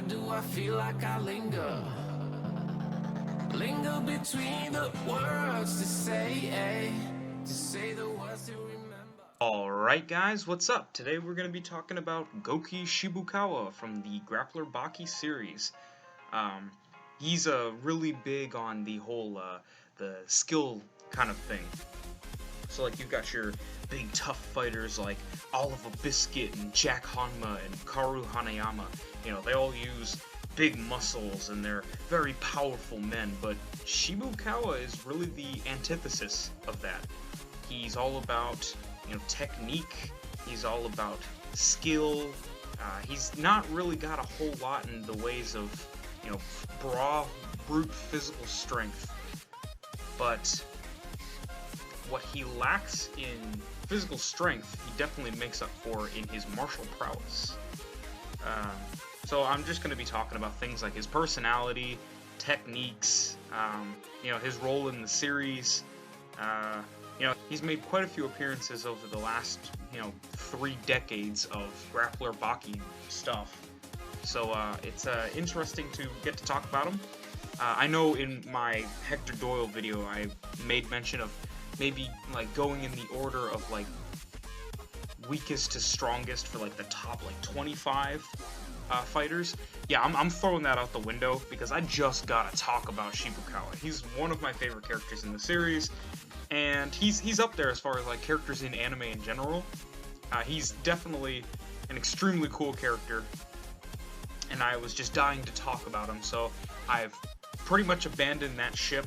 do I feel like I linger between the words to say the words to remember. Alright guys, what's up? Today we're going to be talking about Goki Shibukawa from the Grappler Baki series. He's really big on the whole, the skill kind of thing. So like you've got your big tough fighters like Oliver Biscuit and Jack Hanma and Karu Hanayama. You know, they all use big muscles and they're very powerful men, but Shibukawa is really the antithesis of that. He's all about, you know, technique, he's all about skill, he's not really got a whole lot in the ways of, you know, brute physical strength, but what he lacks in physical strength, he definitely makes up for in his martial prowess. So I'm just going to be talking about things like his personality, techniques, you know, his role in the series. You know, he's made quite a few appearances over the last, you know, 3 decades of Grappler Baki stuff. So it's interesting to get to talk about him. I know in my Hector Doyle video I made mention of maybe like going in the order of like weakest to strongest for like the top like 25 fighters. Yeah, I'm throwing that out the window because I just gotta talk about Shibukawa. He's one of my favorite characters in the series, and he's up there as far as like characters in anime in general. He's definitely an extremely cool character, and I was just dying to talk about him, so I've pretty much abandoned that ship,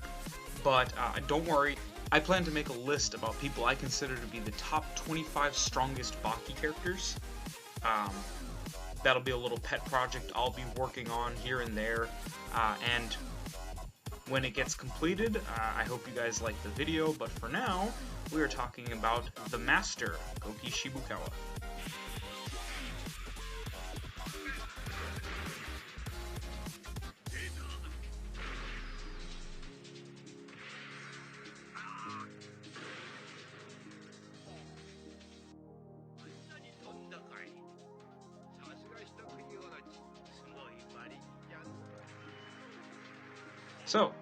but don't worry, I plan to make a list about people I consider to be the top 25 strongest Baki characters. That'll be a little pet project I'll be working on here and there, and when it gets completed, I hope you guys like the video, but for now, we are talking about the Master, Goki Shibukawa. So,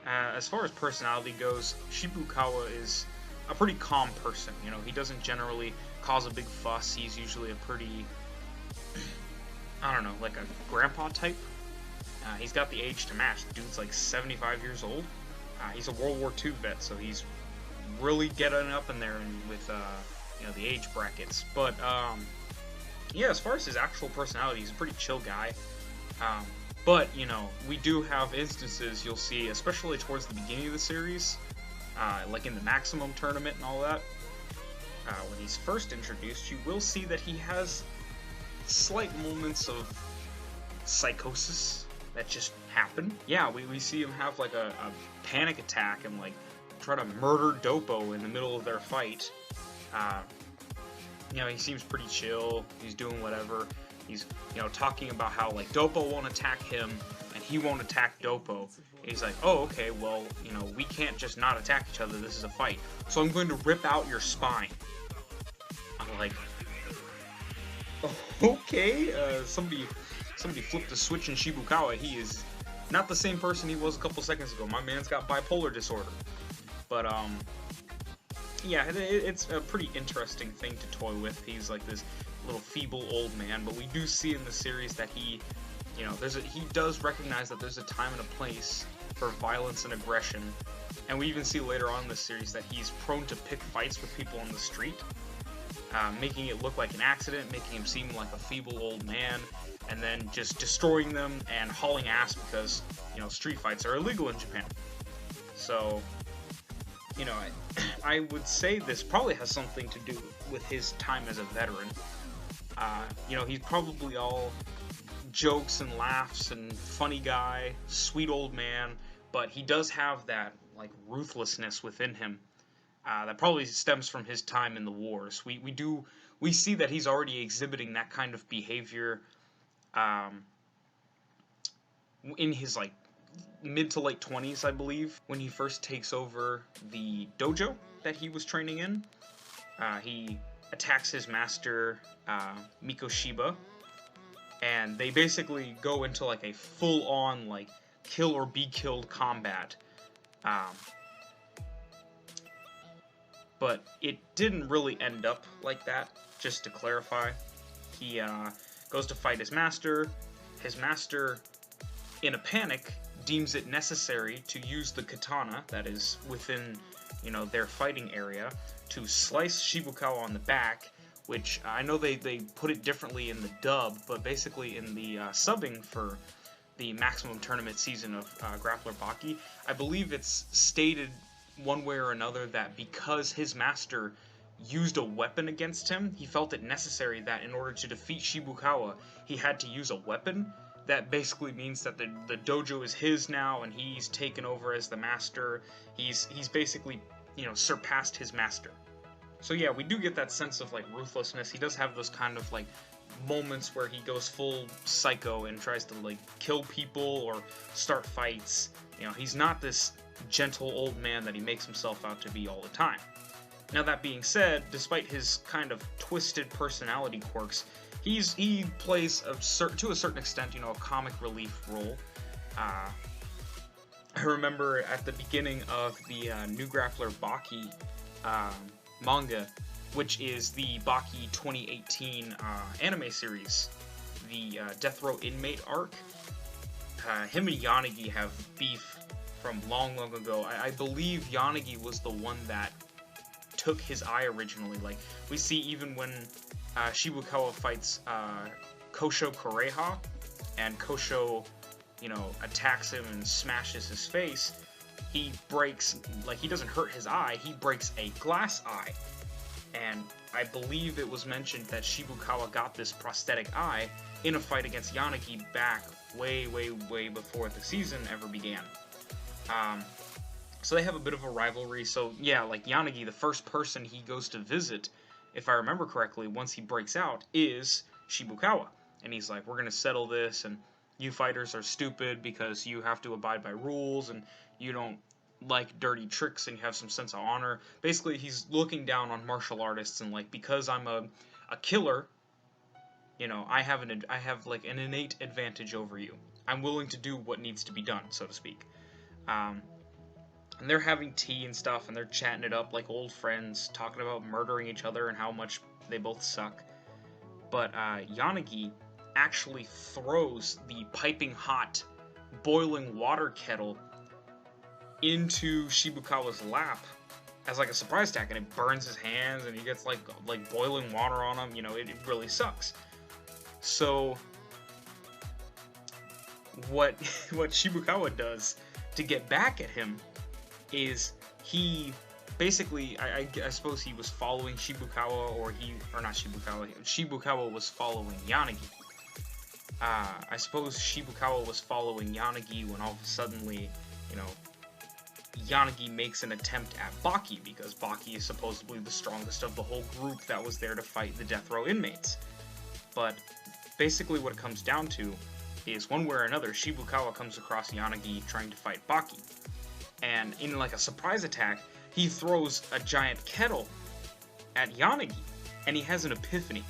as far as personality goes, Shibukawa is a pretty calm person. You know, he doesn't generally cause a big fuss. He's usually a pretty, I don't know, like a grandpa type. He's got the age to match. The dude's like 75 years old. He's a World War II vet, so he's really getting up in there with, you know, the age brackets. But, yeah, as far as his actual personality, he's a pretty chill guy. But, you know, we do have instances you'll see, especially towards the beginning of the series, like in the Maximum Tournament and all that, when he's first introduced, you will see that he has slight moments of psychosis that just happen. Yeah, we see him have, like, a panic attack and, like, try to murder Doppo in the middle of their fight. You know, he seems pretty chill, he's doing whatever. He's, you know, talking about how, like, Doppo won't attack him, and he won't attack Doppo. And he's like, oh, okay, well, you know, we can't just not attack each other, this is a fight. So I'm going to rip out your spine. I'm like, okay, somebody flipped the switch in Shibukawa. He is not the same person he was a couple seconds ago. My man's got bipolar disorder. But, yeah, it's a pretty interesting thing to toy with. He's like this little feeble old man, but we do see in the series that he, you know, he does recognize that there's a time and a place for violence and aggression, and we even see later on in the series that he's prone to pick fights with people on the street, making it look like an accident, making him seem like a feeble old man, and then just destroying them and hauling ass because, you know, street fights are illegal in Japan. So, you know, I would say this probably has something to do with his time as a veteran. You know, he's probably all jokes and laughs and funny guy, sweet old man, but he does have that, like, ruthlessness within him that probably stems from his time in the wars. We see that he's already exhibiting that kind of behavior in his, like, mid to late 20s, I believe, when he first takes over the dojo that he was training in. He attacks his master, Mikoshiba, and they basically go into like a full-on like kill or be killed combat. But it didn't really end up like that. Just to clarify, he goes to fight his master. His master, in a panic, deems it necessary to use the katana that is within, you know, their fighting area to slice Shibukawa on the back, which I know they put it differently in the dub, but basically in the subbing for the Maximum Tournament season of Grappler Baki, I believe it's stated one way or another that because his master used a weapon against him, he felt it necessary that in order to defeat Shibukawa, he had to use a weapon. That basically means that the dojo is his now, and he's taken over as the master. He's basically, you know, surpassed his master. So yeah, we do get that sense of like ruthlessness. He does have those kind of like moments where he goes full psycho and tries to like kill people or start fights. You know, he's not this gentle old man that he makes himself out to be all the time. Now that being said, despite his kind of twisted personality quirks, he plays to a certain extent, you know, a comic relief role. I remember at the beginning of the New Grappler Baki manga, which is the Baki 2018 anime series, the Death Row Inmate arc. Him and Yanagi have beef from long ago. I believe Yanagi was the one that took his eye originally. Like, we see even when Shibukawa fights Kosho Koreha, and Kosho, you know, attacks him and smashes his face, he breaks, like, he doesn't hurt his eye, he breaks a glass eye. And I believe it was mentioned that Shibukawa got this prosthetic eye in a fight against Yanagi back way before the season ever began. So they have a bit of a rivalry. So yeah, like Yanagi, the first person he goes to visit, if I remember correctly, once he breaks out, is Shibukawa. And he's like, we're gonna settle this, and you fighters are stupid because you have to abide by rules, and you don't like dirty tricks, and you have some sense of honor. Basically, he's looking down on martial artists, and like, because I'm a killer, you know, I have like an innate advantage over you. I'm willing to do what needs to be done, so to speak. And they're having tea and stuff, and they're chatting it up like old friends, talking about murdering each other and how much they both suck. But Yanagi actually throws the piping hot, boiling water kettle into Shibukawa's lap as like a surprise attack, and it burns his hands, and he gets like boiling water on him. You know, it really sucks. So what Shibukawa does to get back at him is he basically, I suppose he was following Shibukawa, or not Shibukawa, Shibukawa was following Yanagi. I suppose Shibukawa was following Yanagi when all of a sudden, you know, Yanagi makes an attempt at Baki, because Baki is supposedly the strongest of the whole group that was there to fight the death row inmates. But basically what it comes down to is, one way or another, Shibukawa comes across Yanagi trying to fight Baki. And in like a surprise attack, he throws a giant kettle at Yanagi, and he has an epiphany.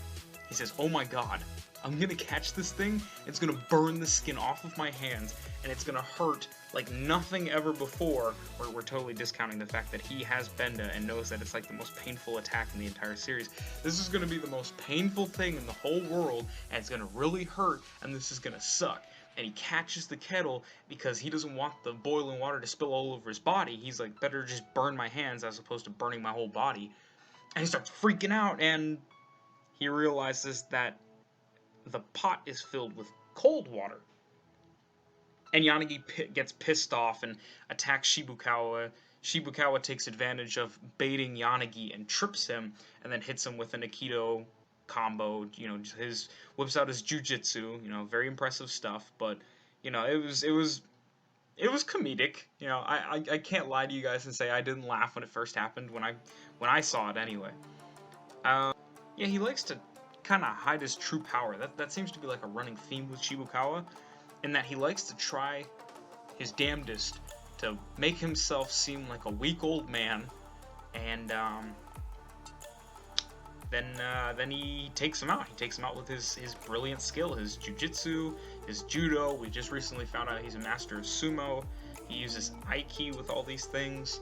He says, oh my god, I'm gonna catch this thing, it's gonna burn the skin off of my hands, and it's gonna hurt like nothing ever before. We're totally discounting the fact that he has Benda and knows that it's like the most painful attack in the entire series. This is gonna be the most painful thing in the whole world, and it's gonna really hurt, and this is gonna suck. And he catches the kettle because he doesn't want the boiling water to spill all over his body. He's like, better just burn my hands as opposed to burning my whole body. And he starts freaking out, and he realizes that the pot is filled with cold water. And Yanagi gets pissed off and attacks Shibukawa. Shibukawa takes advantage of baiting Yanagi and trips him, and then hits him with an Aikido combo. You know, whips out his jujitsu. You know, very impressive stuff. But you know, it was comedic. You know, I can't lie to you guys and say I didn't laugh when it first happened, when I saw it anyway. Yeah, he likes to kind of hide his true power. That seems to be like a running theme with Shibukawa, in that he likes to try his damnedest to make himself seem like a weak old man, and then he takes him out. He takes him out with his brilliant skill, his jujitsu, his judo. We just recently found out he's a master of sumo. He uses aiki with all these things.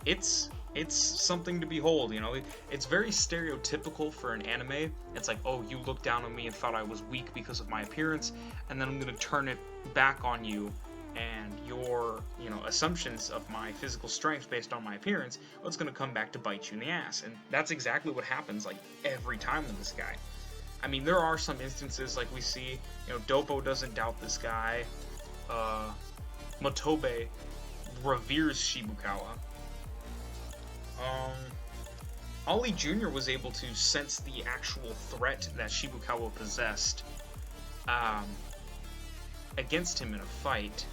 It's something to behold, you know. It's very stereotypical for an anime. It's like, oh, you looked down on me and thought I was weak because of my appearance, and then I'm gonna turn it back on you, and your, you know, assumptions of my physical strength based on my appearance, well, it's gonna come back to bite you in the ass. And that's exactly what happens like every time with this guy. I mean, there are some instances like we see, you know, Doppo doesn't doubt this guy. Motobe reveres Shibukawa. Ollie Jr. was able to sense the actual threat that Shibukawa possessed against him in a fight.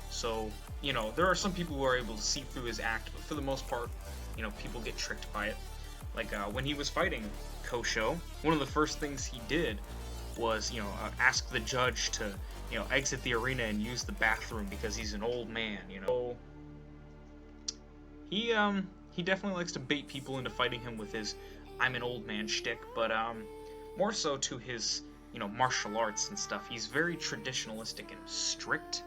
So, you know, there are some people who are able to see through his act, but for the most part, you know, people get tricked by it. Like, when he was fighting Kosho, one of the first things he did was, you know, ask the judge to, you know, exit the arena and use the bathroom because he's an old man, you know. He definitely likes to bait people into fighting him with his I'm an old man shtick, but more so to his, you know, martial arts and stuff. He's very traditionalistic and strict.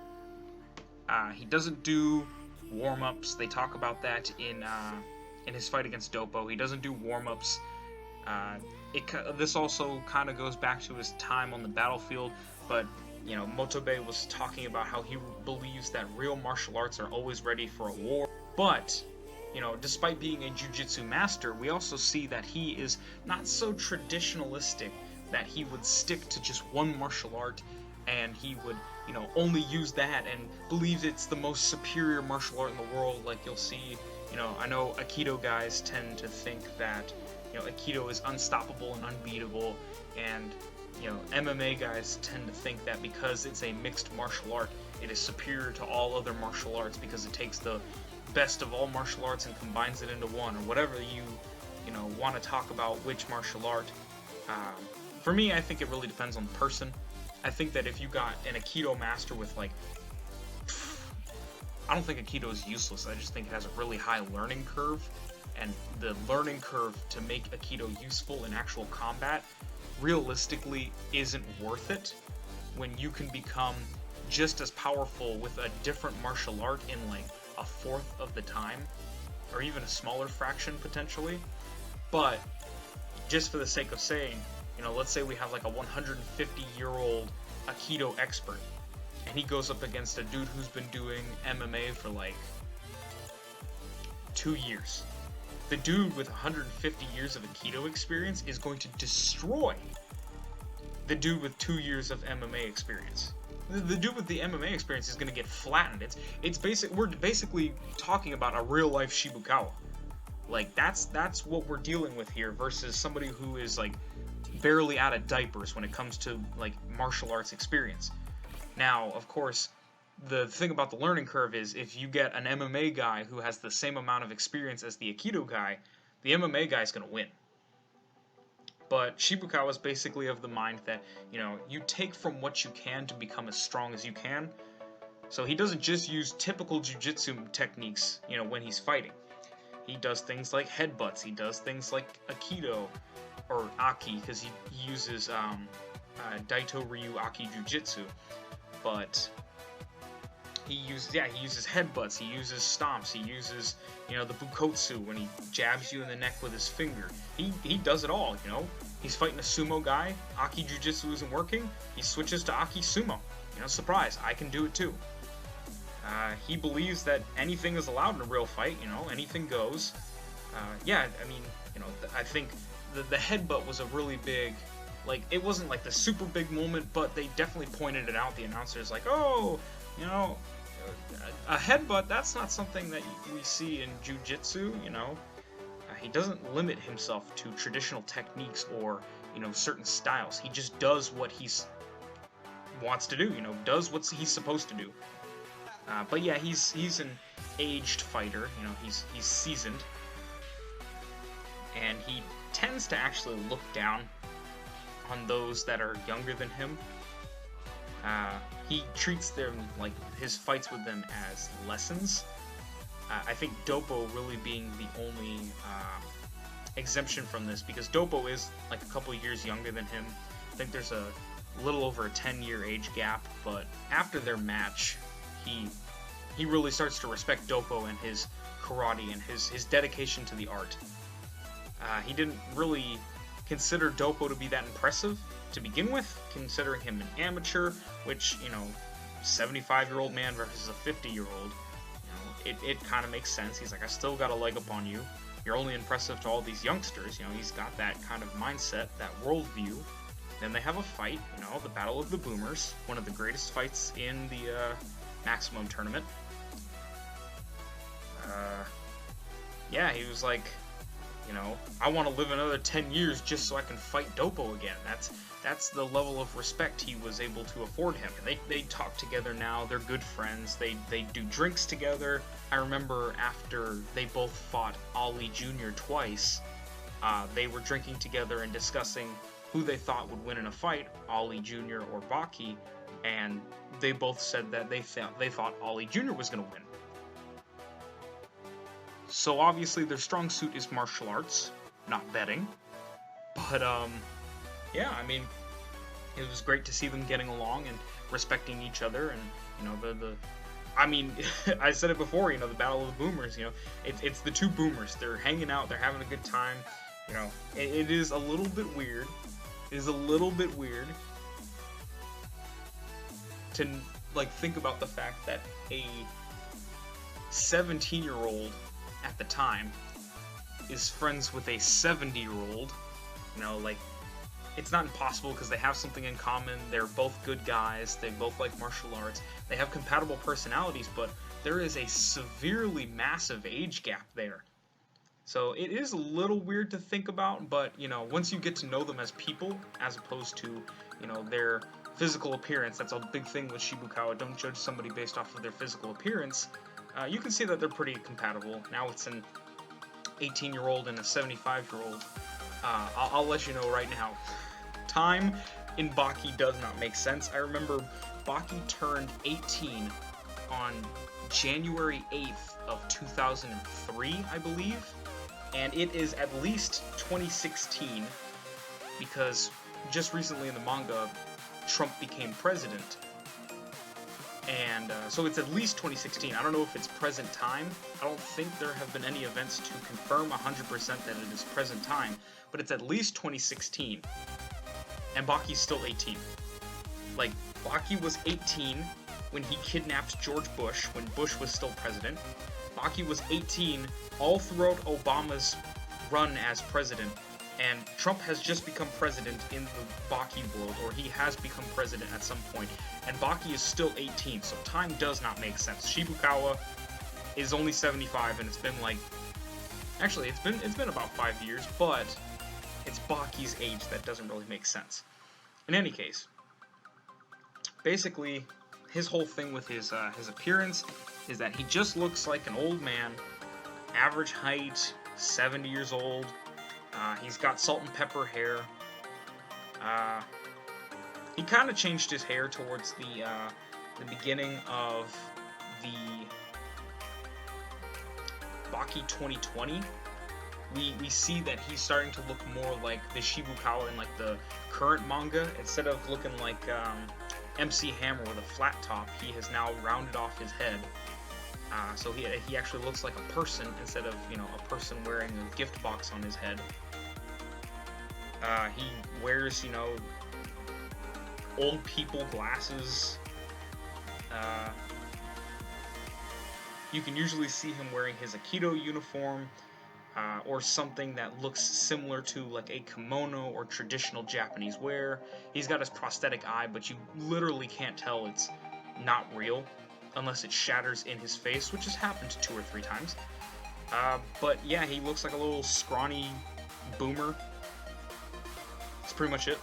He doesn't do warm-ups. They talk about that in his fight against Doppo. He doesn't do warm-ups. This also kind of goes back to his time on the battlefield, but, you know, Motobe was talking about how he believes that real martial arts are always ready for a war. But, you know, despite being a jujitsu master, we also see that he is not so traditionalistic that he would stick to just one martial art and he would, you know, only use that and believes it's the most superior martial art in the world. Like, you'll see, you know, I know Aikido guys tend to think that, you know, Aikido is unstoppable and unbeatable, and, you know, MMA guys tend to think that because it's a mixed martial art, it is superior to all other martial arts because it takes the best of all martial arts and combines it into one, or whatever you know, want to talk about which martial art. For me, I think it really depends on the person. I think that if you got an Aikido master with, like, I don't think Aikido is useless, I just think it has a really high learning curve, and the learning curve to make Aikido useful in actual combat realistically isn't worth it when you can become just as powerful with a different martial art in, like, a fourth of the time, or even a smaller fraction potentially. But just for the sake of saying, you know, let's say we have like a 150-year-old Aikido expert, and he goes up against a dude who's been doing MMA for like 2 years. The dude with 150 years of Aikido experience is going to destroy the dude with 2 years of MMA experience. The dude with the MMA experience is going to get flattened. We're basically talking about a real life Shibukawa. Like, that's what we're dealing with here versus somebody who is like barely out of diapers when it comes to like martial arts experience. Now, of course, the thing about the learning curve is if you get an MMA guy who has the same amount of experience as the Aikido guy, the MMA guy is going to win. But Shibukawa is basically of the mind that, you know, you take from what you can to become as strong as you can. So he doesn't just use typical jujitsu techniques, you know, when he's fighting. He does things like headbutts, he does things like Aikido, or Aki, because he uses Daito-ryu Aki Jujitsu. But he uses headbutts, he uses stomps, he uses, you know, the Bukotsu when he jabs you in the neck with his finger. He does it all, you know. He's fighting a sumo guy, Aki Jujitsu isn't working, he switches to Aki Sumo. You know, surprise, I can do it too. He believes that anything is allowed in a real fight, you know, anything goes. Yeah, I mean, you know, I think the headbutt was a really big, like, it wasn't like the super big moment, but they definitely pointed it out. The announcer's like, oh, you know, a headbutt, that's not something that we see in jujitsu, you know. He doesn't limit himself to traditional techniques or, you know, certain styles. He just does what he wants to do, you know, does what he's supposed to do. But yeah, he's an aged fighter, you know, he's seasoned, and he tends to actually look down on those that are younger than him. He treats them, like, his fights with them as lessons. I think Doppo really being the only exemption from this because Doppo is like a couple years younger than him. I think there's a little over a 10-year age gap, but after their match, he really starts to respect Doppo and his karate and his dedication to the art. He didn't really consider Doppo to be that impressive to begin with, considering him an amateur, which, 75-year-old man versus a 50-year-old, it kind of makes sense. He's like, I still got a leg up on you. You're only impressive to all these youngsters. He's got that kind of mindset, that worldview. Then they have a fight, the Battle of the Boomers, one of the greatest fights in the Maximum tournament. Yeah, he was like, I want to live another 10 years just so I can fight Doppo again. That's the level of respect he was able to afford him. And they talk together now. They're good friends. They do drinks together. I remember after they both fought Ali Jr. twice, they were drinking together and discussing who they thought would win in a fight, Ali Jr. or Baki, and they both said that they thought Ali Jr. was going to win. So obviously their strong suit is martial arts, not betting. But yeah, I mean, it was great to see them getting along and respecting each other, and I mean, I said it before, the Battle of the Boomers, it's the two boomers. They're hanging out, they're having a good time. It is a little bit weird. It is a little bit weird to think about the fact that a 17-year-old at the time is friends with a 70-year-old. It's not impossible because they have something in common. They're both good guys. They both like martial arts. They have compatible personalities, but there is a severely massive age gap there. So it is a little weird to think about, but, once you get to know them as people, as opposed to, their physical appearance, that's a big thing with Shibukawa. Don't judge somebody based off of their physical appearance. You can see that they're pretty compatible. Now it's an 18-year-old and a 75-year-old. I'll let you know right now. Time in Baki does not make sense. I remember Baki turned 18 on January 8th of 2003, I believe. And it is at least 2016, because just recently in the manga, Trump became president. And so it's at least 2016. I don't know if it's present time. I don't think there have been any events to confirm 100% that it is present time, but it's at least 2016. And Baki's still 18. Baki was 18 when he kidnapped George Bush, when Bush was still president. Baki was 18 all throughout Obama's run as president, and Trump has just become president in the Baki world, or he has become president at some point, and Baki is still 18, so time does not make sense. Shibukawa is only 75, and it's been actually, it's been about 5 years, but it's Baki's age that doesn't really make sense. In any case, basically, his whole thing with his appearance is that he just looks like an old man, average height, 70 years old. He's got salt and pepper hair. He kind of changed his hair towards the beginning of the Baki 2020. We see that he's starting to look more like the Shibukawa in the current manga. Instead of looking like MC Hammer with a flat top, he has now rounded off his head. So he actually looks like a person instead of, a person wearing a gift box on his head. He wears, old people glasses. You can usually see him wearing his Aikido uniform, or something that looks similar to a kimono or traditional Japanese wear. He's got his prosthetic eye, but you literally can't tell it's not real unless it shatters in his face, which has happened 2 or 3 times. But yeah, he looks like a little scrawny boomer. That's pretty much it.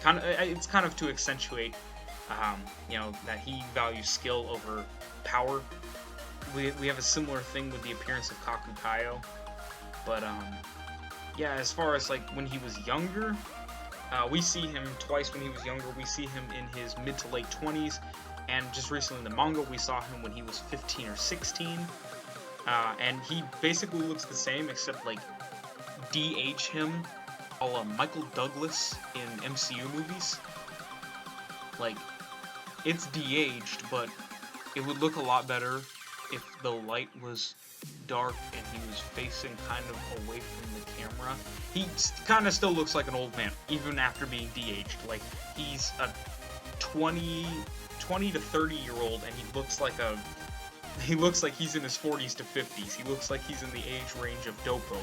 It's kind of to accentuate, that he values skill over power. We have a similar thing with the appearance of Kakukayo. But, yeah, as far as, when he was younger, we see him twice when he was younger. We see him in his mid to late 20s, and just recently in the manga, we saw him when he was 15 or 16, and he basically looks the same, except, de-age him a la Michael Douglas in MCU movies. Like, it's de-aged, but it would look a lot better if the light was dark and he was facing kind of away from the camera. He kind of still looks like an old man, even after being de-aged. Like, he's a 20 to 30-year-old, and he looks like he's in his 40s to 50s. He looks like he's in the age range of Dopo.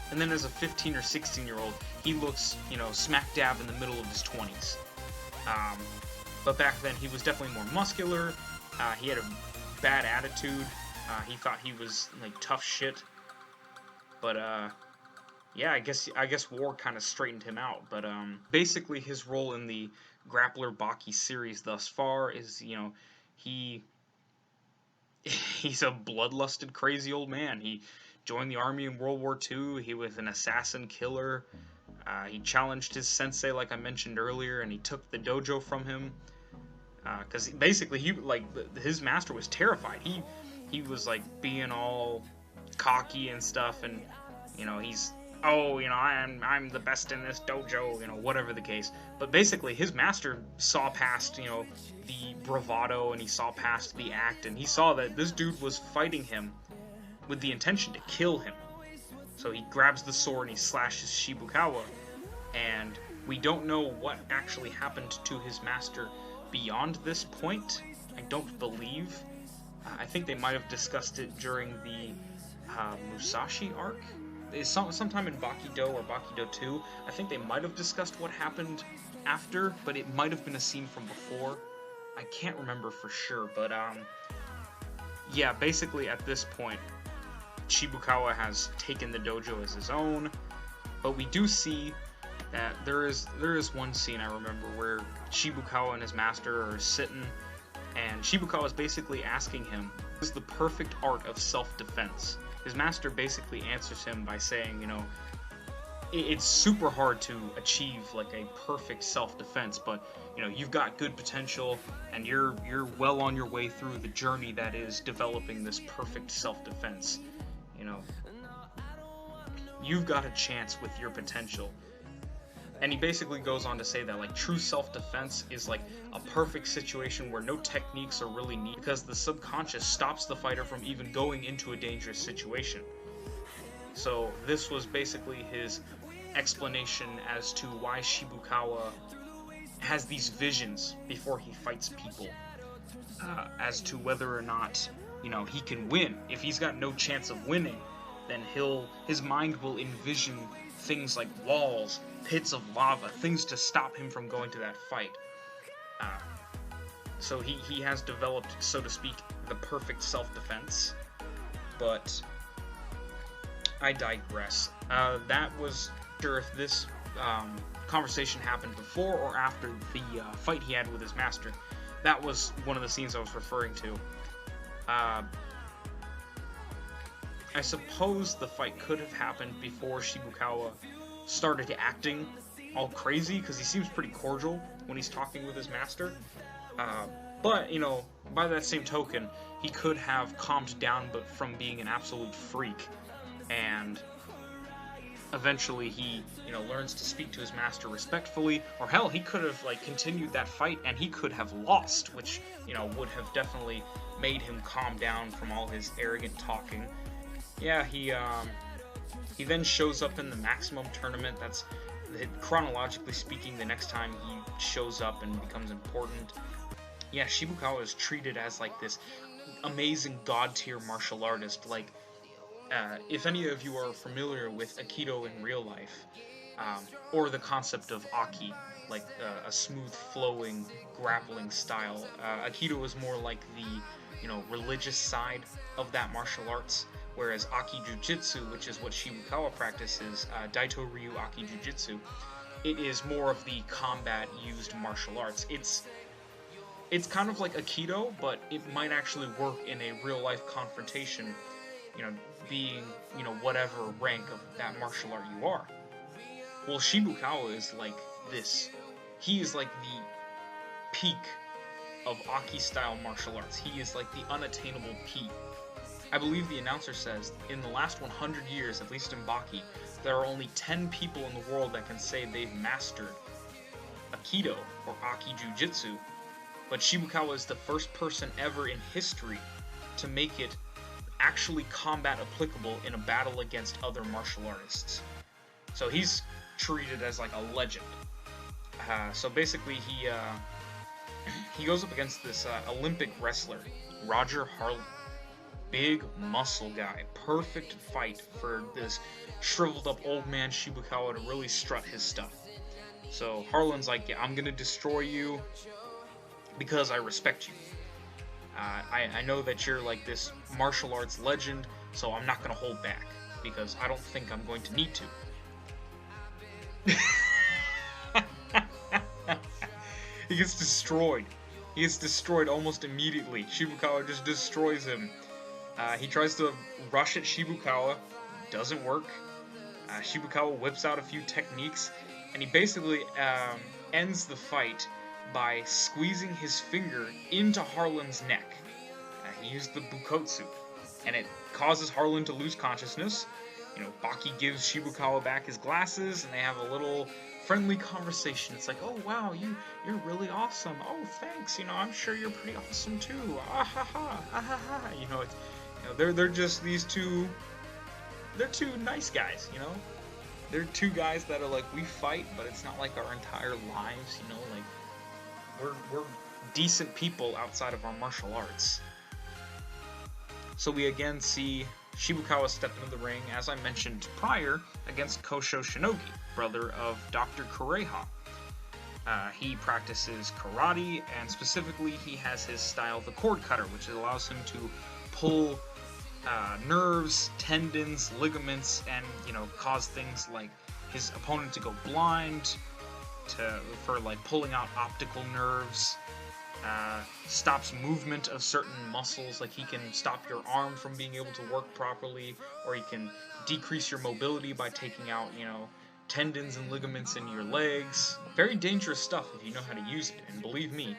And then as a 15 or 16-year-old, he looks, you know, smack dab in the middle of his 20s. But back then, he was definitely more muscular. He had a bad attitude. He thought he was, like, tough shit. But, yeah, I guess war kind of straightened him out. But, basically, his role in the Grappler Baki series thus far is, you know, he's a bloodlusted, crazy old man. He joined the army in World War II. He was an assassin killer. He challenged his sensei, like I mentioned earlier, and he took the dojo from him. Because basically, his master was terrified. He was like being all cocky and stuff, and you know, I'm the best in this dojo, you know, whatever the case. But basically, his master saw past, you know, the bravado, and he saw past the act, and he saw that this dude was fighting him with the intention to kill him. So he grabs the sword and he slashes Shibukawa, and we don't know what actually happened to his master beyond this point. I don't believe. I think they might have discussed it during the Musashi arc. Sometime in Baki-Do or Baki-Do 2, I think they might have discussed what happened after, but it might have been a scene from before. I can't remember for sure, but yeah, basically at this point, Shibukawa has taken the dojo as his own, but we do see that there is one scene I remember where Shibukawa and his master are sitting, and Shibukawa is basically asking him, what is the perfect art of self-defense? His master basically answers him by saying, you know, it's super hard to achieve like a perfect self-defense, but you know, you've got good potential, and you're well on your way through the journey that is developing this perfect self-defense. You know, you've got a chance with your potential. And he basically goes on to say that, like, true self-defense is like a perfect situation where no techniques are really needed because the subconscious stops the fighter from even going into a dangerous situation. So this was basically his explanation as to why Shibukawa has these visions before he fights people, as to whether or not, you know, he can win. If he's got no chance of winning, then his mind will envision things like walls, pits of lava, things to stop him from going to that fight. So he has developed, so to speak, the perfect self-defense. But I digress. That was sure if this conversation happened before or after the fight he had with his master. That was one of the scenes I was referring to. I suppose the fight could have happened before Shibukawa started acting all crazy, because he seems pretty cordial when he's talking with his master. But, you know, by that same token, he could have calmed down but from being an absolute freak. And eventually he, you know, learns to speak to his master respectfully. Or hell, he could have, like, continued that fight and he could have lost, which, you know, would have definitely made him calm down from all his arrogant talking. Yeah, he then shows up in the Maximum tournament. That's, chronologically speaking, the next time he shows up and becomes important. Yeah, Shibukawa is treated as, like, this amazing god-tier martial artist. Like, if any of you are familiar with Aikido in real life, or the concept of Aki, like a smooth flowing grappling style, Aikido is more like the, you know, religious side of that martial arts. Whereas Aki Jujitsu, which is what Shibukawa practices, Daito-ryu Aki Jujitsu, it is more of the combat-used martial arts. It's kind of like Aikido, but it might actually work in a real-life confrontation, you know, being, you know, whatever rank of that martial art you are. Well, Shibukawa is like this. He is like the peak of Aki-style martial arts. He is like the unattainable peak. I believe the announcer says, in the last 100 years, at least in Baki, there are only 10 people in the world that can say they've mastered Aikido, or Aki Jiu-Jitsu, but Shibukawa is the first person ever in history to make it actually combat applicable in a battle against other martial artists. So he's treated as like a legend. So basically he goes up against this Olympic wrestler, Roger Harlan. Big muscle guy. Perfect fight for this shriveled up old man Shibukawa to really strut his stuff. So Harlan's like, yeah, I'm gonna destroy you because I respect you. I know that you're like this martial arts legend, so I'm not gonna hold back because I don't think I'm going to need to. He gets destroyed. He gets destroyed almost immediately. Shibukawa just destroys him. He tries to rush at Shibukawa, doesn't work. Shibukawa whips out a few techniques, and he basically ends the fight by squeezing his finger into Harlan's neck. He used the Bukotsu, and it causes Harlan to lose consciousness. You know, Baki gives Shibukawa back his glasses, and they have a little friendly conversation. It's like, oh wow, you're really awesome. Oh thanks. You know, I'm sure you're pretty awesome too. Ah ha ha, ah ha ha. You know, it's. They're just these two. They're two nice guys, you know. They're two guys that are like, we fight, but it's not like our entire lives, you know. Like we're decent people outside of our martial arts. So we again see Shibukawa step into the ring, as I mentioned prior, against Kosho Shinogi, brother of Dr. Kureha. He practices karate, and specifically he has his style, the cord cutter, which allows him to pull nerves, tendons, ligaments, and cause things like his opponent to go blind, for like pulling out optical nerves, stops movement of certain muscles, like he can stop your arm from being able to work properly, or he can decrease your mobility by taking out, tendons and ligaments in your legs. Very dangerous stuff if you know how to use it, and believe me,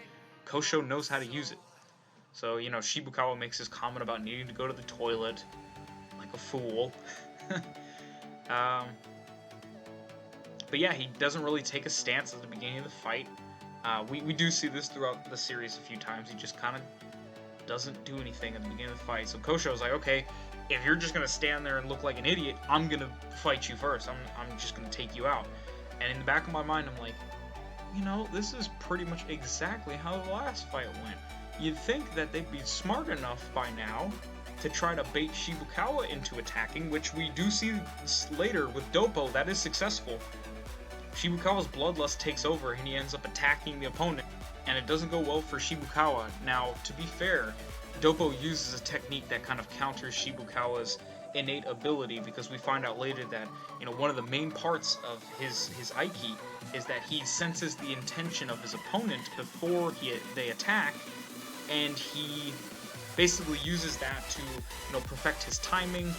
Kosho knows how to use it. So, Shibukawa makes his comment about needing to go to the toilet, like a fool. But yeah, he doesn't really take a stance at the beginning of the fight. We do see this throughout the series a few times. He just kind of doesn't do anything at the beginning of the fight. So Kosho's like, okay, if you're just going to stand there and look like an idiot, I'm going to fight you first. I'm just going to take you out. And in the back of my mind, I'm like, this is pretty much exactly how the last fight went. You'd think that they'd be smart enough by now to try to bait Shibukawa into attacking, which we do see later with Doppo. That is successful. Shibukawa's bloodlust takes over and he ends up attacking the opponent, and it doesn't go well for Shibukawa. Now, to be fair, Doppo uses a technique that kind of counters Shibukawa's innate ability, because we find out later that one of the main parts of his Aiki is that he senses the intention of his opponent before they attack, and he basically uses that to perfect his timing.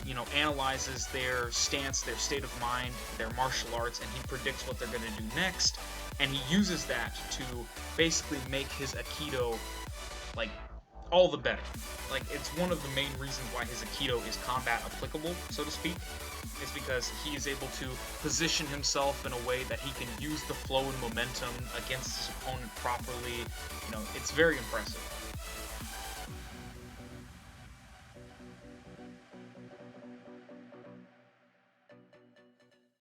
He analyzes their stance, their state of mind, their martial arts, and he predicts what they're going to do next, and he uses that to basically make his Aikido like all the better. Like, it's one of the main reasons why his Aikido is combat applicable, so to speak, is because he is able to position himself in a way that he can use the flow and momentum against his opponent properly. It's very impressive.